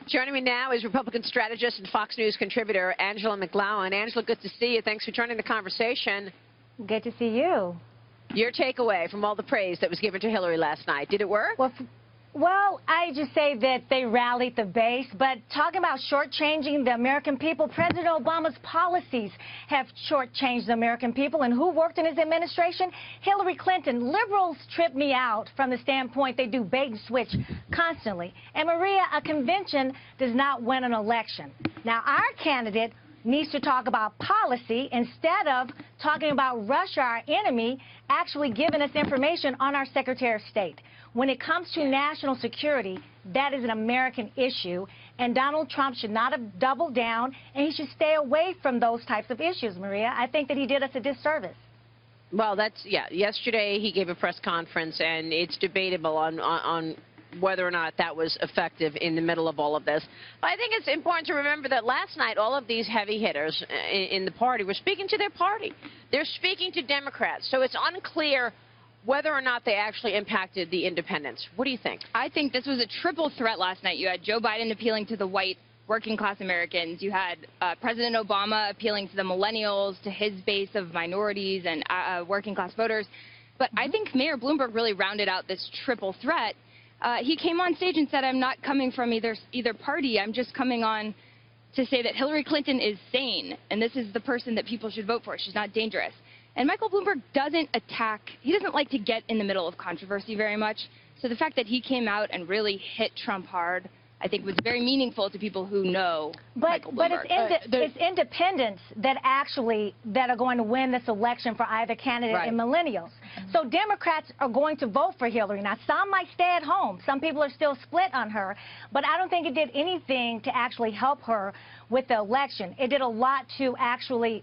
Joining me now is Republican strategist and Fox News contributor Angela McGlowan. Angela, good to see you. Thanks for joining the conversation. Good to see you. Your takeaway from all the praise that was given to Hillary last night. Did it work? Well, I just say that they rallied the base, but talking about shortchanging the American people, President Obama's policies have shortchanged the American people. And who worked in his administration? Hillary Clinton. Liberals trip me out from the standpoint they do bait and switch constantly. And Maria, a convention does not win an election. Now, our candidate needs to talk about policy instead of talking about Russia, our enemy, actually giving us information on our Secretary of State. When it comes to national security, that is an American issue, and Donald Trump should not have doubled down, and he should stay away from those types of issues, Maria. I think that he did us a disservice. Well, yesterday he gave a press conference, and it's debatable on whether or not that was effective in the middle of all of this. But I think it's important to remember that last night all of these heavy hitters in the party were speaking to their party. They're speaking to Democrats. So it's unclear whether or not they actually impacted the independents. What do you think? I think this was a triple threat last night. You had Joe Biden appealing to the white working-class Americans. You had President Obama appealing to the millennials, to his base of minorities and working-class voters. But I think Mayor Bloomberg really rounded out this triple threat. He came on stage and said, I'm not coming from either party. I'm just coming on to say that Hillary Clinton is sane, and this is the person that people should vote for. She's not dangerous. And Michael Bloomberg doesn't like to get in the middle of controversy very much. So the fact that he came out and really hit Trump hard, I think, was very meaningful to people who know Michael Bloomberg. But it's independents that are going to win this election for either candidate and millennials. So Democrats are going to vote for Hillary. Now, some might stay at home. Some people are still split on her. But I don't think it did anything to actually help her with the election. It did a lot to actually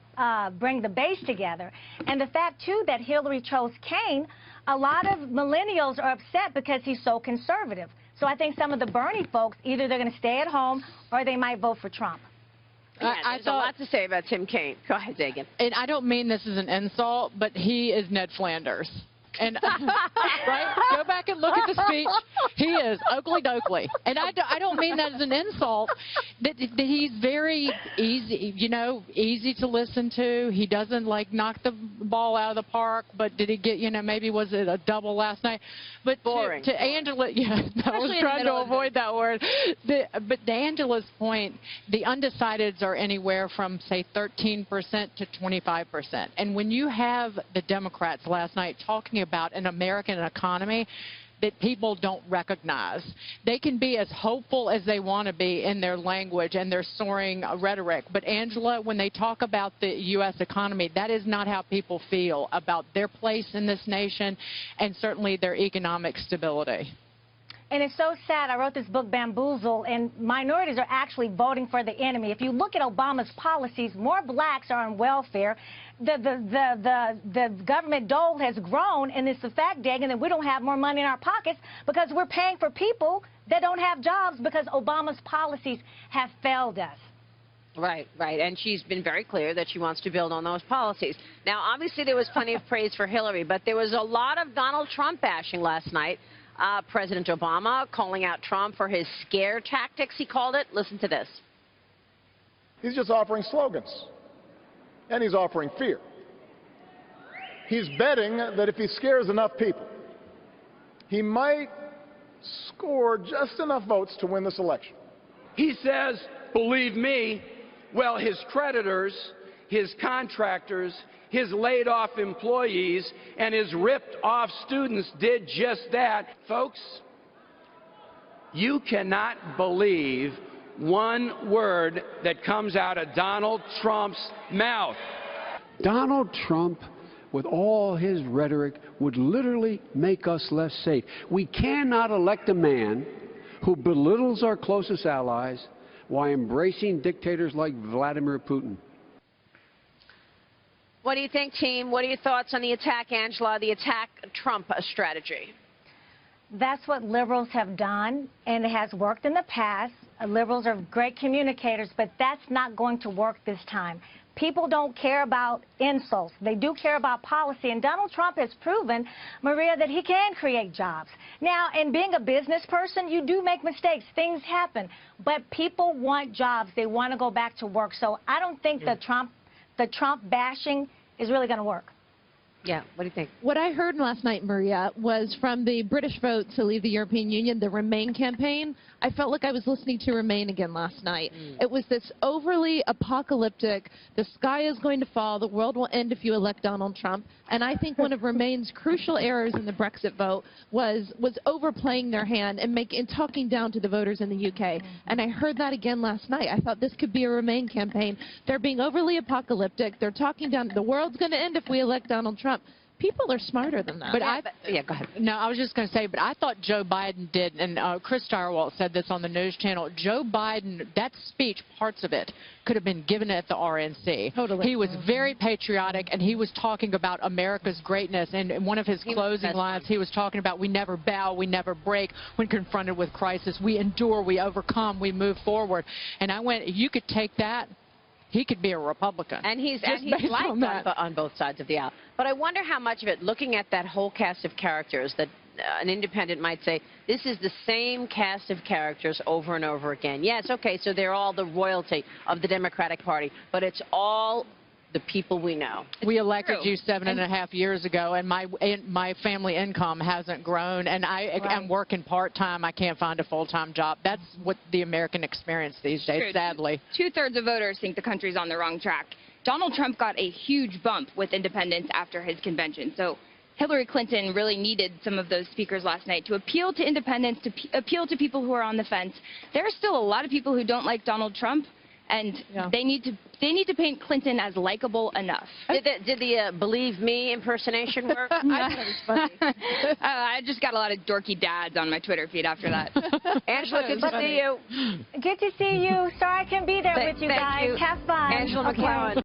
bring the base together. And the fact, too, that Hillary chose Kaine, a lot of millennials are upset because he's so conservative. So I think some of the Bernie folks, either they're going to stay at home or they might vote for Trump. Yeah, there's a lot to say about Tim Kaine. Go ahead, Dagan. And I don't mean this as an insult, but he is Ned Flanders. And right, go back and look at the speech. He is Oakley Dokley, and I don't mean that as an insult. That he's very easy, easy to listen to. He doesn't knock the ball out of the park. But did he get, maybe was it a double last night? But boring. To Angela, I was trying to avoid that word. But to Angela's point, the undecideds are anywhere from say 13% to 25%. And when you have the Democrats last night talking about an American economy that people don't recognize. They can be as hopeful as they want to be in their language and their soaring rhetoric. But, Angela, when they talk about the U.S. economy, that is not how people feel about their place in this nation and certainly their economic stability. And it's so sad. I wrote this book, Bamboozle, and minorities are actually voting for the enemy. If you look at Obama's policies, more blacks are on welfare. The government dole has grown, and it's the fact, Dagan, that we don't have more money in our pockets because we're paying for people that don't have jobs because Obama's policies have failed us. Right. And she's been very clear that she wants to build on those policies. Now, obviously, there was plenty of praise for Hillary, but there was a lot of Donald Trump bashing last night. President Obama calling out Trump for his scare tactics, he called it. Listen to this. He's just offering slogans, and he's offering fear. He's betting that if he scares enough people, he might score just enough votes to win this election. He says, believe me, well, his creditors, his contractors, his laid-off employees, and his ripped-off students did just that. Folks, you cannot believe one word that comes out of Donald Trump's mouth. Donald Trump, with all his rhetoric, would literally make us less safe. We cannot elect a man who belittles our closest allies while embracing dictators like Vladimir Putin. What do you think, team? What are your thoughts on the attack, Angela, the attack Trump strategy? That's what liberals have done, and it has worked in the past. Liberals are great communicators, but that's not going to work this time. People don't care about insults. They do care about policy. And Donald Trump has proven, Maria, that he can create jobs. Now, in being a business person, you do make mistakes. Things happen. But people want jobs. They want to go back to work. So I don't think the Trump bashing is really going to work. Yeah, what do you think? What I heard last night, Maria, was from the British vote to leave the European Union, the Remain campaign. I felt like I was listening to Remain again last night. It was this overly apocalyptic, the sky is going to fall, the world will end if you elect Donald Trump. And I think one of Remain's crucial errors in the Brexit vote was overplaying their hand and talking down to the voters in the UK. And I heard that again last night. I thought this could be a Remain campaign. They're being overly apocalyptic. They're talking down, the world's going to end if we elect Donald Trump. People are smarter than that. But go ahead. No, I was just going to say, but I thought Joe Biden did, and Chris Stirewalt said this on the news channel, Joe Biden, that speech, parts of it, could have been given at the RNC. Totally. He was very patriotic, and he was talking about America's greatness, and in one of his closing lines, he was talking about we never bow, we never break when confronted with crisis. We endure, we overcome, we move forward. And I went, you could take that. He could be a Republican. And he's liked on both sides of the aisle. But I wonder how much of it, looking at that whole cast of characters, that an independent might say, this is the same cast of characters over and over again. Yes, okay, so they're all the royalty of the Democratic Party, but it's all the people we know. We elected you 7.5 years ago, and my family income hasn't grown, and I'm working part-time. I can't find a full-time job. That's what the American experience these days, sadly. Two-thirds of voters think the country's on the wrong track. Donald Trump got a huge bump with independents after his convention. So Hillary Clinton really needed some of those speakers last night to appeal to independents, to appeal to people who are on the fence. There are still a lot of people who don't like Donald Trump, and they need to paint Clinton as likable enough. Did the Believe Me impersonation work? I thought it was funny. I just got a lot of dorky dads on my Twitter feed after that. Angela, good to see you. Good to see you. Sorry I can't be there with you guys. Have fun. Angela McClowan.